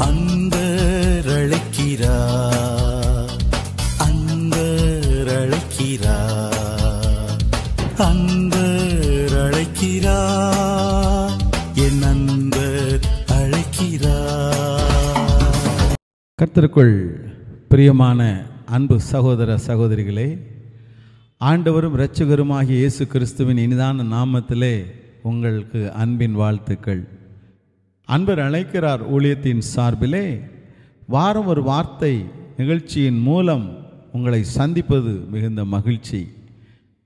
அன்பர் அழைக்கிறார், அன்பர் அழைக்கிறார், அன்பர் அழைக்கிறார், என் அன்பர் அழைக்கிறார். கர்த்தருக்குள் பிரியமான அன்பு சகோதர சகோதரிகளே, ஆண்டவரும் இரட்சகருமாகிய இயேசு கிறிஸ்துவின் இனிதான நாமத்திலே உங்களுக்கு அன்பின் வாழ்த்துக்கள். அன்பர் அழைக்கிறார் ஊழியத்தின் சார்பிலே வாரம் ஒரு வார்த்தை நிகழ்ச்சியின் மூலம் உங்களை சந்திப்பது மிகுந்த மகிழ்ச்சி.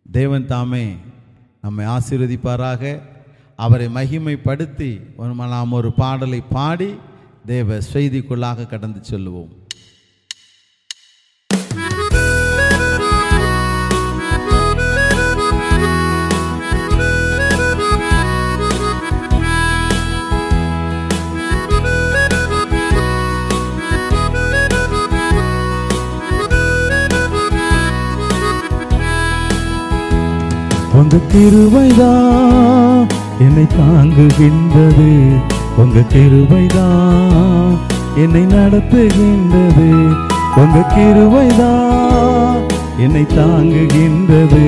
தேவன் தாமே நம்மை ஆசீர்வதிப்பாராக. அவரை மகிமைப்படுத்தி நாம் ஒரு பாடலை பாடி தேவ செய்திக்குள்ளாக கடந்து செல்லுவோம். உங்க கிருபைதான் என்னை தாங்குகின்றது, உங்க கிருபைதான் என்னை நடத்துகின்றது, உங்க கிருபைதான் என்னை தாங்குகின்றது,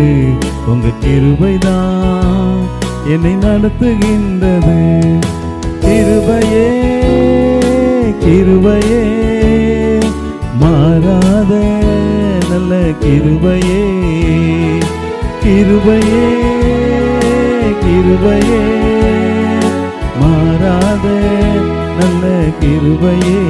உங்க கிருபைதான் என்னை நடத்துகின்றது. கிருபையே கிருபையே மாறாத நல்ல கிருபையே, கிருபையே கிருபையே மாறாத நல்ல கிருபையே.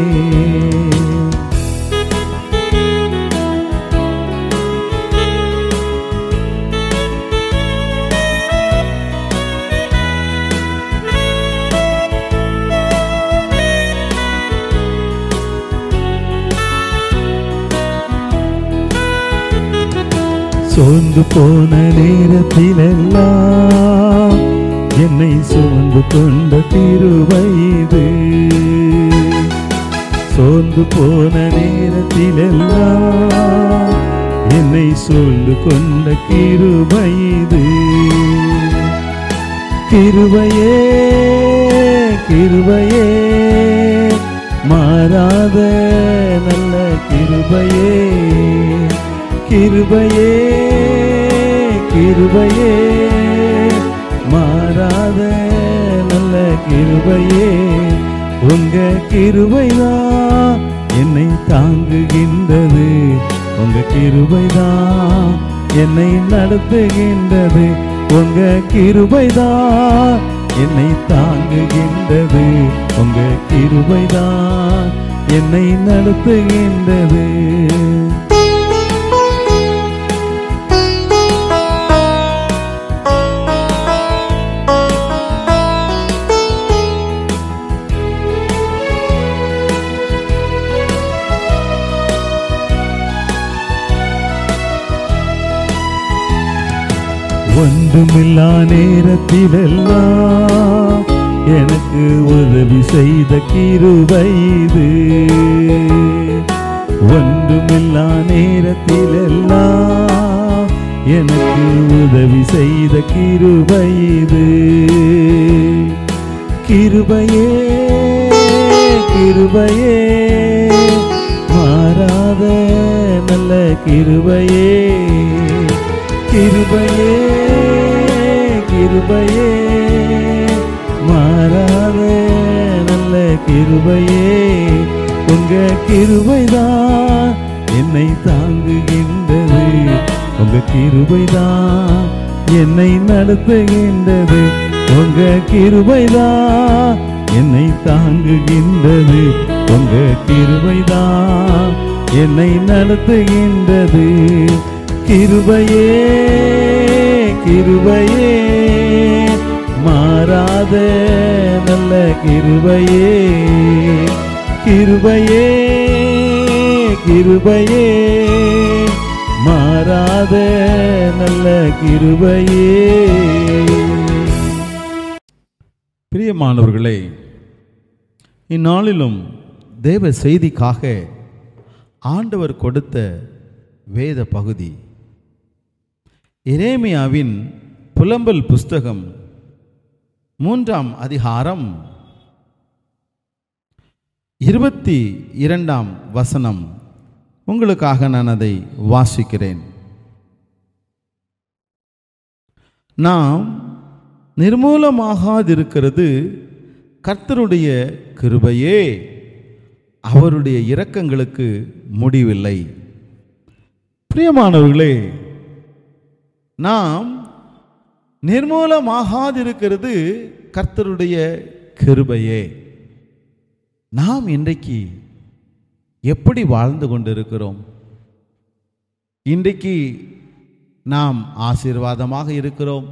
சோர்ந்து போன நேரத்திலெல்லாம் என்னை சுமந்து கொண்ட கிருபை இது, சோர்ந்து போன நேரத்திலெல்லாம் என்னை சூழ்ந்து கொண்ட கிருபை இது. கிருபையே கிருபையே மாறாத நல்ல கிருபையே, கிருபையே கிருபையே மாறாத நல்ல கிருபையே. உங்க கிருபைதான் என்னை தாங்குகின்றது, உங்க கிருபைதான் என்னை நடத்துகின்றது, உங்க கிருபைதான் என்னை தாங்குகின்றது, உங்க கிருபைதான் என்னை நடத்துகின்றது. ஒன்றுமில்லா நேரத்திலெல்லாம் எனக்கு உதவி செய்த கிருபை இது, ஒன்றுமில்லா நேரத்திலெல்லாம் எனக்கு உதவி செய்த கிருபை இது. கிருபையே கிருபையே மாறாத நல்ல கிருபையே, கிருபையே கிருபையே மாறாத நல்ல கிருபையே. உங்க கிருபைதான் என்னை தாங்குகின்றது, உங்க கிருபைதான் என்னை நடத்துகின்றது, உங்க கிருபைதான் என்னை தாங்குகின்றது, உங்க கிருபைதான் என்னை நடத்துகின்றது. கிருபையே கிருபையே மாறாத நல்ல கிருபையே, கிருபையே கிருபையே மாறாத நல்ல கிருபையே. பிரியமானவர்களே, இந்நாளிலும் தேவ செய்திக்காக ஆண்டவர் கொடுத்த வேத பகுதி எரேமியாவின் புலம்பல் புஸ்தகம் 3ஆம் அதிகாரம் 22ஆம் வசனம் உங்களுக்காக நான் அதை வாசிக்கிறேன். நாம் நிர்மூலமாகாதிருக்கிறது கர்த்தருடைய கிருபையே, அவருடைய இரக்கங்களுக்கு முடிவில்லை. பிரியமானவர்களே, நாம் நிர்மூலமாகாதிருக்கிறது கர்த்தருடைய கிருபையே. நாம் இன்றைக்கு எப்படி வாழ்ந்து கொண்டிருக்கிறோம்? இன்றைக்கு நாம் ஆசீர்வாதமாக இருக்கிறோம்.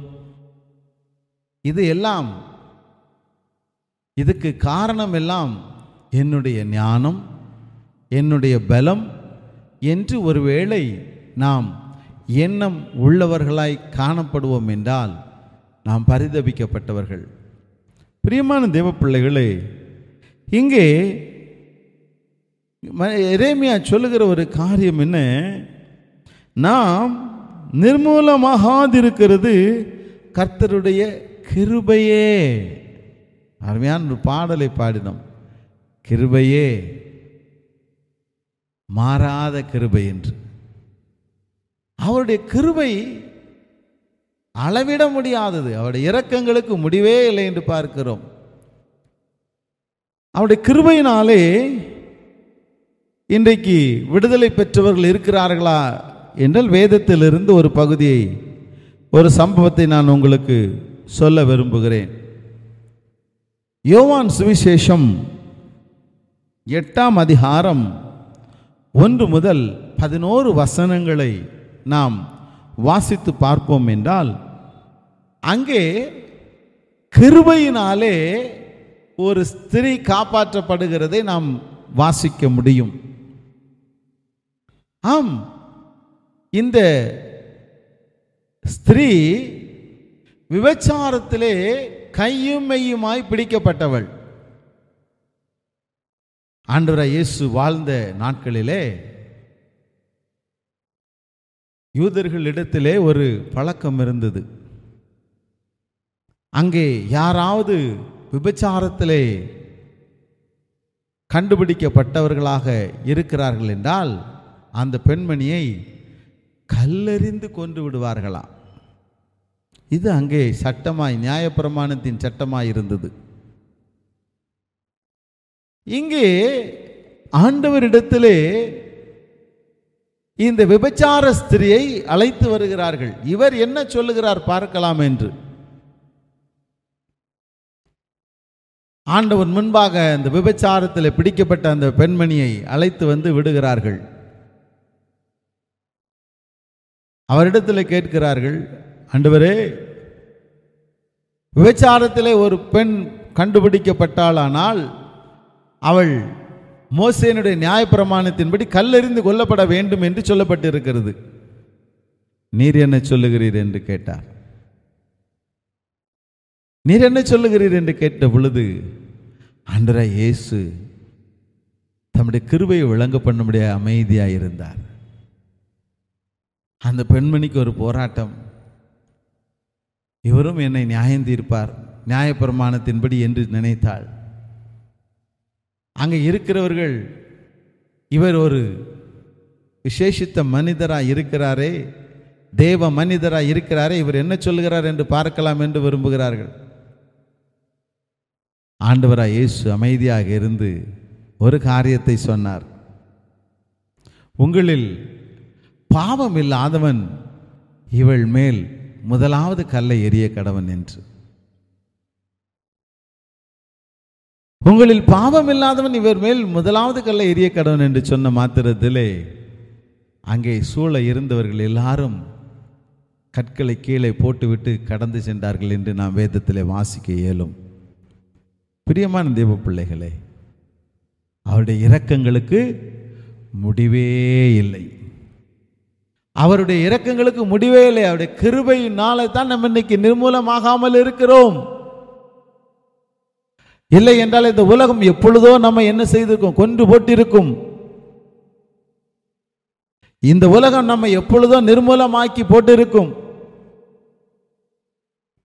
இதுக்கு காரணம் எல்லாம் என்னுடைய ஞானம், என்னுடைய பலம் என்று ஒருவேளை நாம் எண்ணம் உள்ளவர்களாய் காணப்படுவோம் என்றால் நாம் பரிதபிக்கப்பட்டவர்கள். பிரியமான தேவ பிள்ளைகளே, இங்கே எரேமியா சொல்லுகிற ஒரு காரியம் என்ன? நாம் நிர்மூலமாகாதிருக்கிறது கர்த்தருடைய கிருபையே. அருமையான ஒரு பாடலை பாடினோம். கிருபையே, மாறாத கிருபை என்று. அவருடைய கிருபை அளவிட முடியாதது. அவருடைய இரக்கங்களுக்கு முடிவே இல்லை என்று பார்க்கிறோம். அவருடைய கிருபையினாலே இன்றைக்கு விடுதலை பெற்றவர்கள் இருக்கிறார்களா என்றால் வேதத்திலிருந்து ஒரு பகுதியை, ஒரு சம்பவத்தை நான் உங்களுக்கு சொல்ல விரும்புகிறேன். யோவான் சுவிசேஷம் 8ஆம் அதிகாரம் 1 முதல் 11 வசனங்களை நாம் வாசித்து பார்ப்போம் என்றால், அங்கே கிருபையினாலே ஒரு ஸ்திரீ காப்பாற்றப்படுகிறதை நாம் வாசிக்க முடியும். ஆம், இந்த ஸ்திரீ விபச்சாரத்திலே கையும் மெய்யுமாய் பிடிக்கப்பட்டவள். ஆண்டவராய் இயேசு வாழ்ந்த நாட்களிலே யூதர்களிடத்திலே ஒரு பழக்கம் இருந்தது. அங்கே யாராவது விபச்சாரத்திலே கண்டுபிடிக்கப்பட்டவர்களாக இருக்கிறார்கள் என்றால் அந்த பெண்மணியை கல்லெறிந்து கொன்று விடுவார்களாம். இது அங்கே சட்டமாய், நியாயப்பிரமாணத்தின் சட்டமாய் இருந்தது. இங்கே ஆண்டவரிடத்திலே இந்த விபச்சார ஸ்திரியை அழைத்து வருகிறார்கள். இவர் என்ன சொல்லுகிறார் பார்க்கலாம் என்று. ஆண்டவர் முன்பாக அந்த விபச்சாரத்தில் பிடிக்கப்பட்ட அந்த பெண்மணியை அழைத்து வந்து விடுகிறார்கள். அவரிடத்தில் கேட்கிறார்கள், ஆண்டவரே, விபச்சாரத்திலே ஒரு பெண் கண்டுபிடிக்கப்பட்டாளானால் அவள் மோசேனுடைய நியாயப்பிரமாணத்தின்படி கல்லெறிந்து கொல்லப்பட வேண்டும் என்று சொல்லப்பட்டிருக்கிறது. நீர் என்ன சொல்லுகிறீர் என்று கேட்டார். நீர் என்ன சொல்லுகிறீர் என்று கேட்ட பொழுது ஆண்டவராய் இயேசு தம்முடைய கிருபையை விளங்க பண்ணும்படிய அமைதியாக இருந்தார். அந்த பெண்மணிக்கு ஒரு போராட்டம். இவரும் என்னை நியாயம் தீர்ப்பார் நியாயப்பிரமாணத்தின்படி என்று நினைத்தாள். அங்கே இருக்கிறவர்கள், இவர் ஒரு விசேஷித்த மனிதராக இருக்கிறாரே, தேவ மனிதராக இருக்கிறாரே, இவர் என்ன சொல்லுகிறார் என்று பார்க்கலாம் என்று விரும்புகிறார்கள். ஆண்டவராய் இயேசு அமைதியாக இருந்து ஒரு காரியத்தை சொன்னார். உங்களில் பாவம் இல்லாதவன் இவள் மேல் முதலாவது கல்லை எறிய கடவன் என்று. உங்களில் பாவம் இல்லாதவன் இவர் மேல் முதலாவது கல்லை எறிய கடவன் என்று சொன்ன மாத்திரத்திலே அங்கே சூழ இருந்தவர்கள் எல்லாரும் கற்களை கீழே போட்டுவிட்டு கடந்து சென்றார்கள் என்று நாம் வேதத்திலே வாசிக்க இயலும். பிரியமான தேவ பிள்ளைகளே, அவருடைய இரக்கங்களுக்கு முடிவே இல்லை. அவருடைய இரக்கங்களுக்கு முடிவே இல்லை. அவருடைய கிருபையினால தான் நம்ம இன்னைக்கு நிர்மூலமாகாமல் இருக்கிறோம். இல்லை என்றால் இந்த உலகம் எப்பொழுதோ நம்ம என்ன செய்திருக்கும், கொன்று போட்டிருக்கும். இந்த உலகம் நம்ம எப்பொழுதோ நிர்மூலமாக்கி போட்டிருக்கும்.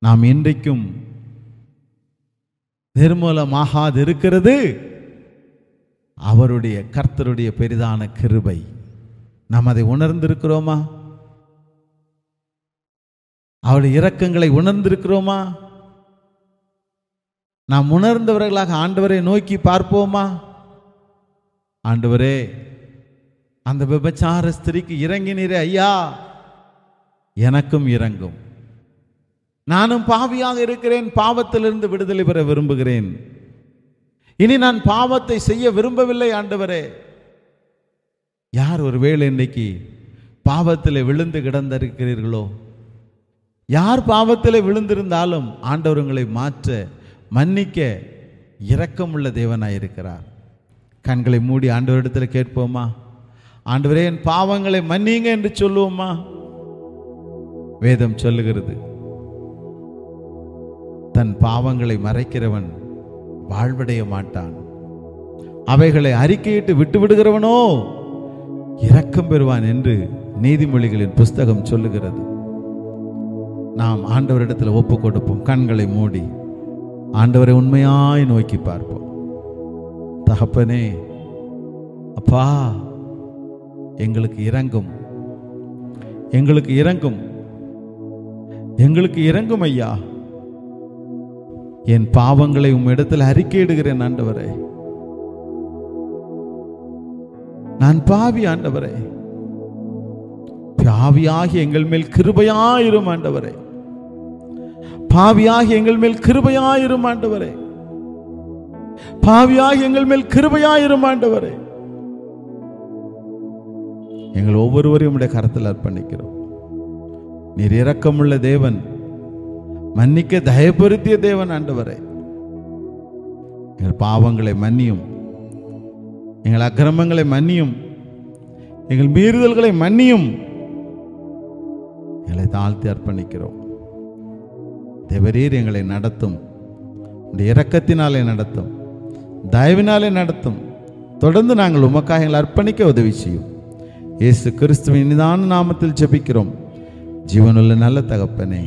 நாம் இன்றைக்கும் நிர்மூலமாகாது இருக்கிறது அவருடைய கர்த்தருடைய பெரிதான கிருபை. நாம் அதை உணர்ந்திருக்கிறோமா? அவருடைய இரக்கங்களை உணர்ந்திருக்கிறோமா? நாம் உணர்ந்தவர்களாக ஆண்டவரை நோக்கி பார்ப்போமா? ஆண்டவரே, அந்த விபச்சார ஸ்திரிக்கு இறங்கினீரே ஐயா, எனக்கும் இறங்கும். நானும் பாவியாக இருக்கிறேன், பாவத்திலிருந்து விடுதலை பெற விரும்புகிறேன். இனி நான் பாவத்தை செய்ய விரும்பவில்லை ஆண்டவரே. யார் ஒருவேளை இன்னைக்கு பாவத்தில் விழுந்து கிடந்திருக்கிறீர்களோ, யார் பாவத்தில் விழுந்திருந்தாலும் ஆண்டவர் உங்களை மாற்ற, மன்னிக்க இரக்கமுள்ள தேவனாயிருக்கிறார். கண்களை மூடி ஆண்டவரிடத்தில் கேட்போமா? ஆண்டவரே, என் பாவங்களை மன்னிங்க என்று சொல்லுவோமா? வேதம் சொல்லுகிறது, தன் பாவங்களை மறைக்கிறவன் வாழ்வடைய மாட்டான், அவைகளை அறிக்கையிட்டு விட்டு விடுகிறவனோ இரக்கம் பெறுவான் என்று நீதிமொழிகளின் புஸ்தகம் சொல்லுகிறது. நாம் ஆண்டவரிடத்தில் ஒப்பு கொடுப்போம். கண்களை மூடி ஆண்டவரை உண்மையாய் நோக்கி பார்ப்போம். தகப்பனே, அப்பா, எங்களுக்கு இறங்கும், எங்களுக்கு இறங்கும், எங்களுக்கு இறங்கும் ஐயா. என் பாவங்களை உம்மிடத்தில் அறிக்கையிடுகிறேன் ஆண்டவரே. நான் பாவி ஆண்டவரே, பாவியாகி எங்கள் மேல் கிருபையாயிரும் ஆண்டவரே, பாவியாகி எங்கள் மேல் கிருபையாயிரும் ஆண்டவரே, பாவியாகி எங்கள் மேல் கிருபையாயிரும் ஆண்டவரே. எங்கள் ஒவ்வொருவரையும் உம்முடைய கரத்தில் அர்ப்பணிக்கிறோம். நீர் இரக்கமுள்ள தேவன், மன்னிக்க தயப்படுத்திய தேவன் ஆண்டவரே. எங்கள் பாவங்களை மன்னியும், எங்கள் அக்கிரமங்களை மன்னியும், எங்கள் மீறுதல்களை மன்னியும். எங்களை தாழ்த்தி அர்ப்பணிக்கிறோம். தேவரீர் எங்களை நடத்தும், உடைய இரக்கத்தினாலே நடத்தும், தயவினாலே நடத்தும். தொடர்ந்து நாங்கள் உமக்காக எங்களை அர்ப்பணிக்க உதவி செய்யும். இயேசு கிறிஸ்துவின் இனிதான நாமத்தில் ஜெபிக்கிறோம் ஜீவனுள்ள நல்ல தகப்பனே.